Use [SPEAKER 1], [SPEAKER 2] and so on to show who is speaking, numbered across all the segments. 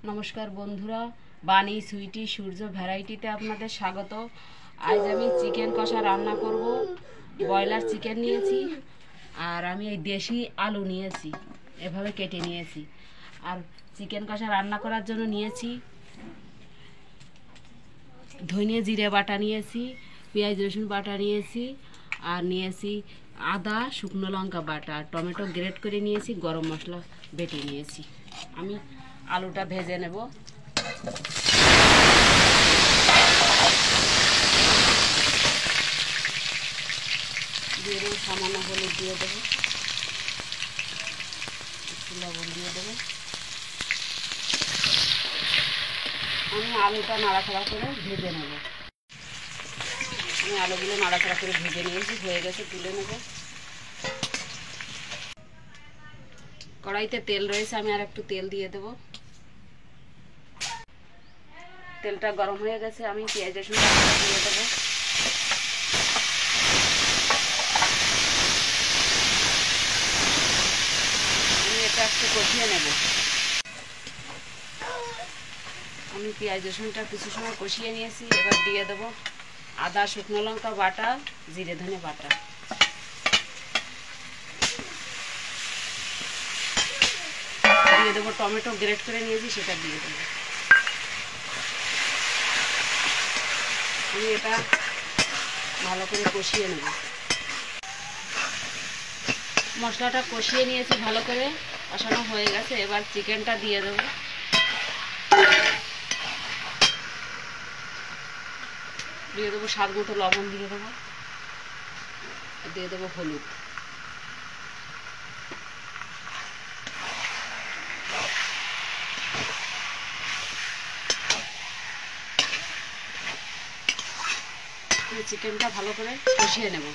[SPEAKER 1] নমস্কার বন্ধুরা, বানি সুইটি সূর্য ভ্যারাইটিতে আপনাদের স্বাগত। আজ আমি চিকেন কষা রান্না করব। ব্রয়লার চিকেন নিয়েছি আর আমি এই দেশি আলু নিয়েছি, এভাবে কেটে নিয়েছি। আর চিকেন কষা রান্না করার জন্য নিয়েছি ধনে জিরে বাটা নিয়েছি, পেঁয়াজ রসুন বাটা নিয়েছি, আর নিয়েছি আদা শুকনো লঙ্কা বাটা, আর টমেটো গ্রেট করে নিয়েছি, গরম মশলা বেটে নিয়েছি। আমি আলুটা ভেজে নেব। দিয়ে দেবো সামান্য হলুদ দিয়ে দেবো, একটু লবণ দিয়ে দেবো। আমি আলুটা নাড়াচাড়া করে ভেজে নেব। আমি আলুগুলো নাড়াচাড়া করে ভেজে নিয়েছি, হয়ে গেছে, তুলে নেব। কড়াইতে তেল রয়েছে, আমি আর একটু তেল দিয়ে দেবো। তেলটা গরম হয়ে গেছে, আমি পেঁয়াজ রসুন দিয়ে দেবো। আমি এটা একটু কষিয়ে নেব। আমি পেঁয়াজ রসুনটা কিছু সময় কষিয়ে নিয়েছি, এবার দিয়ে দেবো আদা শুকনো লঙ্কা বাটা, জিরে ধনে বাটা। দিয়ে দেবো টমেটো গ্রেট করে নিয়েছি, সেটা দিয়ে দেবো। আমি এটা ভালো করে কষিয়ে নেব। মশলাটা কষিয়ে নিয়েছি ভালো করে, কষানো হয়ে গেছে। এবার চিকেনটা দিয়ে দেবো। দিয়ে দেবো স্বাদ মতো লবণ দিয়ে দেবো, দিয়ে দেবো হলুদ। চিকেনটা ভালো করে কষিয়ে নেব।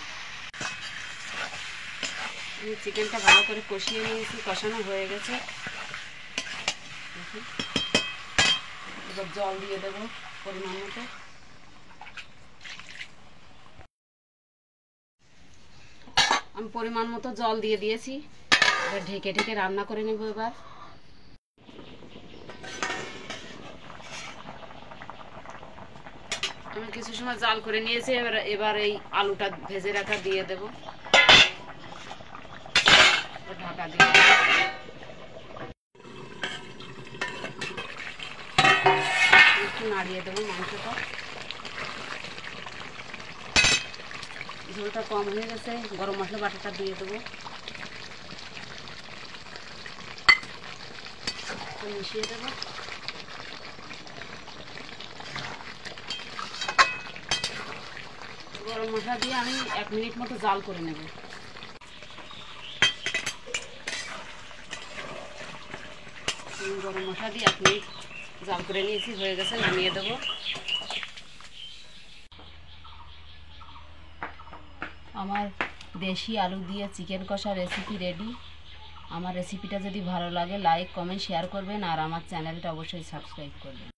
[SPEAKER 1] আমি চিকেনটা ভালো করে কষিয়ে নিয়েছি, কষানো হয়ে গেছে। এবার জল দিয়ে দেবো পরিমাণ মতো। আমি পরিমাণ মতো জল দিয়ে দিয়েছি, এবার ঢেকে ঢেকে রান্না করে নেব। এবার আমি কিছু সময় জাল করে নিয়েছি, এবার এই আলুটা ভেজে রাখা দিয়ে দেব। ঢাকা দিয়ে একটু নাড়িয়ে দেবো মাংসটা। ঝোলটা কম হয়ে গেছে, গরম মশলা বাটাটা দিয়ে দেবো, মিশিয়ে দেবো। গরম মশলা দিয়ে আমি 1 মিনিট মতো জাল করে নেব। গরম মশলা দিয়ে 1 মিনিট জাল করে নিয়েছি, হয়ে গেছে, নামিয়ে দেবো। আমার দেশি আলু দিয়ে চিকেন কষা রেসিপি রেডি। আমার রেসিপিটা যদি ভালো লাগে লাইক কমেন্ট শেয়ার করবেন, আর আমার চ্যানেলটা অবশ্যই সাবস্ক্রাইব করবেন।